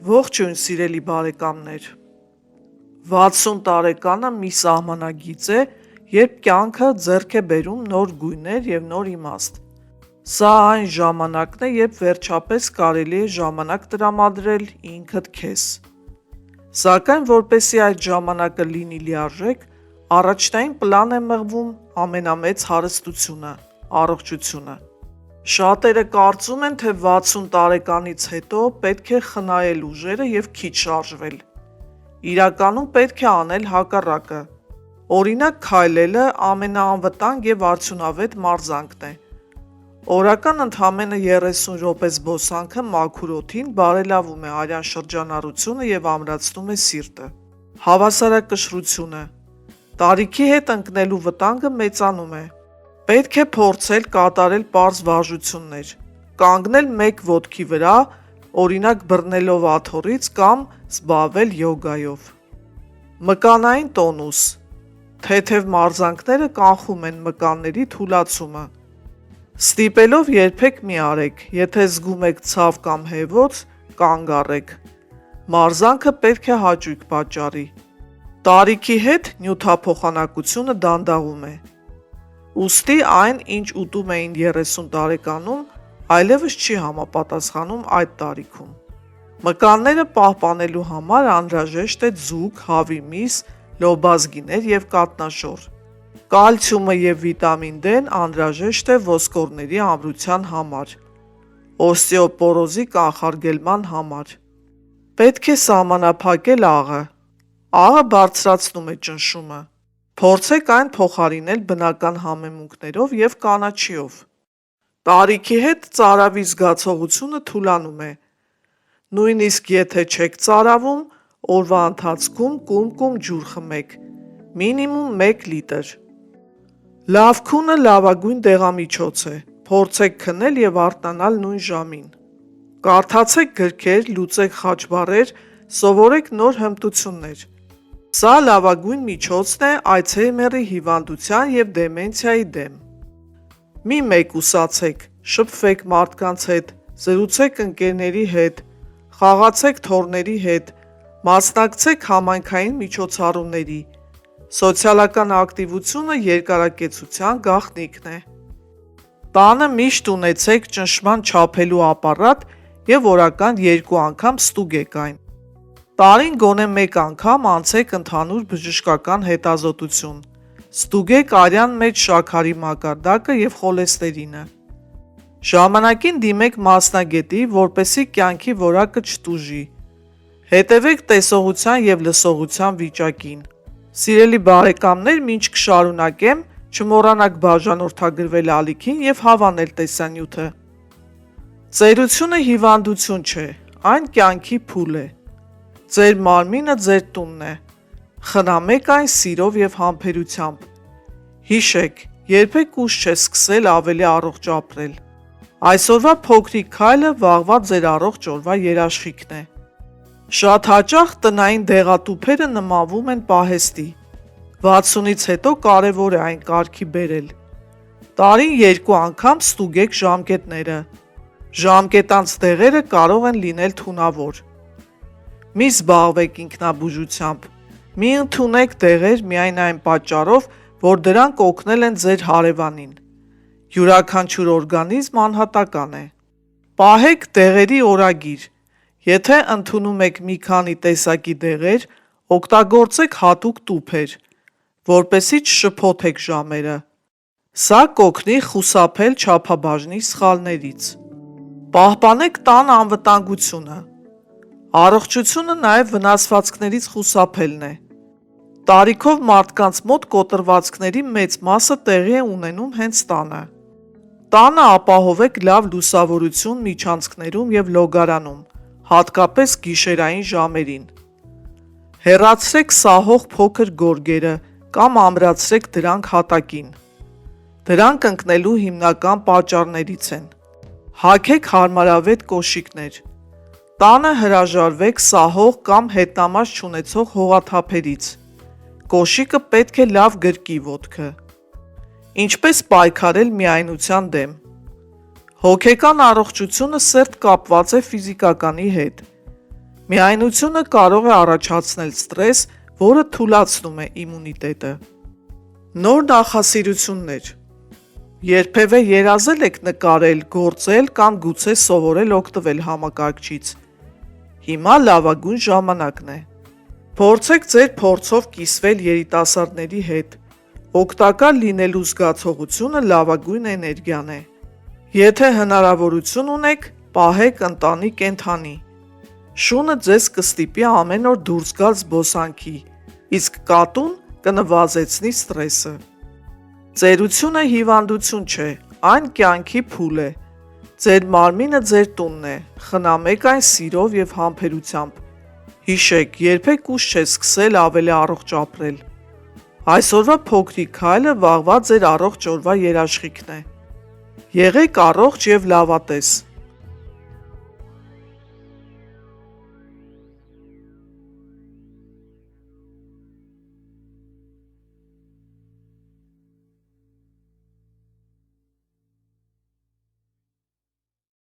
Ողջույն սիրելի բարեկամներ, 60 տարեկանը մի սահմանագիծ է, երբ կյանքը ձեռք է բերում նոր գույներ և նոր իմաստ։ Սա այն ժամանակն է, երբ վերջապես կարելի է ժամանակ տրամադրել ինքդ քեզ։ Սակայն որպեսզի այդ ժամանակը լինի լիարժեք, առաջնային պլան է մղվում ամենամեծ հարստությունը՝ առողջությունը։ Շատերը կարծում են, թե 60 տարեկանից հետո պետք է խնայել ուժերը և քիչ շարժվել։ Իրականում պետք է անել հակառակը։ Օրինակ, քայլելը ամենաանվտանգ և արդյունավետ մարզանքն է։ Օրական ընդամենը 30 րոպե զբոսանքը մաքուր օդին բարելավում է արյան շրջանառությունը և ամրացնում է սիրտը։ Հավասարակշռությունը։ Տարիքի հետ ընկնելու վտանգը մեծանում է։ Պետք է փորձել կատարել պարզ վարժություններ, կանգնել մեկ ոտքի վրա, օրինակ բռնելով աթոռից կամ զբաղվել յոգայով։ Մկանային տոնուս։ Թեթև մարզանքները կանխում են մկանների թուլացումը։ Ստիպելով երբեք մի արեք, եթե զգում եք ցավ կամ հեվոց, կանգ առեք։ Մարզանքը պետք է հաճույք պատճառի։ Տարիքի հետ նյութափոխանակությունը դանդաղում է։ Ուստի այն, ինչ ուտում էին 30 տարեկանում, այլևս չի համապատասխանում այդ տարիքում։ Մկանները պահպանելու համար անհրաժեշտ է ձուկ, հավի միս, լոբազգիներ և կաթնաշոռ։ Կալցիումը և վիտամին D-ն անհրաժեշտ է ոսկորների ամրության համար, օստեոպորոզի կանխարգելման համար։ Պետք է սահմանափակել աղը։ Աղը բարձրացնում է ճնշումը։ Փորձեք այն փոխարինել բնական համեմունքներով և կանաչիով։ Տարիքի հետ ծարավի զգացողությունը թուլանում է։ Նույնիսկ եթե չեք ծարավում, օրվա ընթացքում կում-կում ջուր խմեք, մինիմում 1 լիտր։ Լավ քունը լավագույն դեղամիջոց է։ Փորձեք քնել և արթնանալ նույն ժամին։ Կարդացեք գրքեր, լուծեք խաչբառեր, սովորեք նոր հմտություններ։ Սա լավագույն միջոցն է Ալցհեյմերի հիվանդության և դեմենցիայի դեմ։ Մի մեկուսացեք, շփվեք մարդկանց հետ, զրուցեք ընկերների հետ, խաղացեք թոռների հետ, մասնակցեք համայնքային միջոցառումների։ Սոցիալական ակտիվությունը երկարակեցության գաղտնիքն է։ Տանը միշտ ունեցեք ճնշման չափելու ապարատ և օրական 2 անգամ ստուգեք այն։ Տարին գոնե 1 անգամ անցեք ընդհանուր բժշկական հետազոտություն։ Ստուգեք արյան մեջ շաքարի մակարդակը և խոլեստերինը։ Ժամանակին դիմեք մասնագետի, որպեսզի կյանքի որակը չտուժի։ Հետևեք տեսողության և լսողության վիճակին։ Սիրելի բարեկամներ, մինչ կշարունակեմ, չմոռանաք բաժանորդագրվել ալիքին և հավանել տեսանյութը։ Ծերությունը հիվանդություն չէ, այն կյանքի փուլ է։ Ձեր մարմինը ձեր տունն է։ Խնամեք այն սիրով և համբերությամբ։ Հիշեք, երբեք ուշ չէ սկսել ավելի առողջ ապրել։ Այսօրվա փոքրիկ քայլը վաղվա ձեր առողջ օրվա երաշխիքն է։ Շատ հաճախ տնային դեղատուփերը նմանվում են պահեստի։ 60-ից հետո կարևոր է այն կարգի բերել։ Տարին 2 անգամ ստուգեք ժամկետները։ Ժամկետանց դեղերը կարող են լինել թունավոր։ Մի զբաղվեք ինքնաբուժությամբ։ Մի ընդունեք դեղեր միայն այն պատճառով, որ դրանք օգնել են ձեր հարևանին։ Յուրաքանչյուր օրգանիզմ անհատական է։ Պահեք դեղերի օրագիր։ Եթե ընդունում եք մի քանի տեսակի դեղեր, օգտագործեք հատուկ տուփեր, որպեսզի չշփոթեք ժամերը։ Սա կօգնի խուսափել չափաբաժնի սխալներից։ Պահպանեք տան անվտանգությունը։ Առողջությունը նաև վնասվածքներից խուսափելն է։ Տարիքով մարդկանց մոտ կոտրվածքների մեծ մասը տեղի է ունենում հենց տանը։ Տանը ապահովեք լավ լուսավորություն միջանցքներում և լոգարանում, հատկապես գիշերային ժամերին։ Հեռացրեք սահող փոքր գորգերը կամ ամրացրեք դրանք հատակին։ Դրանք ընկնելու հիմնական պատճառներից են։ Հագեք հարմարավետ կոշիկներ։ Տանը հրաժարվեք սահող կամ հետնամաս չունեցող հողաթափերից։ Կոշիկը պետք է լավ գրկի ոտքը։ Ինչպես պայքարել միայնության դեմ։ Հոգեկան առողջությունը սերտ կապված է ֆիզիկականի հետ։ Միայնությունը կարող է առաջացնել ստրես, որը թուլացնում է իմունիտետը։ Նոր նախասիրություններ։ Երբևէ երազել եք նկարել, գործել կամ գուցե սովորել օգտվել համակարգչից։ Հիմա լավագույն ժամանակն է։ Փորձեք ձեր փորձով կիսվել երիտասարդների հետ։ Օգտակար լինելու զգացողությունը լավագույն էներգիան է։ Եթե հնարավորություն ունեք, պահեք ընտանի կենդանի։ Շունը ձեզ կստիպի ամեն օր դուրս գալ զբոսանքի, իսկ կատուն կնվազեցնի ստրեսը։ Ծերությունը հիվանդություն չէ, այն կյանքի փուլ է։ Ձեր մարմինը ձեր տունն է, խնամեք այն սիրով և համբերությամբ։ Հիշեք, երբեք ուշ չէ սկսել ավելի առողջ ապրել։ Այսօրվա փոքրիկ քայլը վաղվա ձեր առողջ օրվա երաշխիքն է։ Եղեք առողջ և լավատես։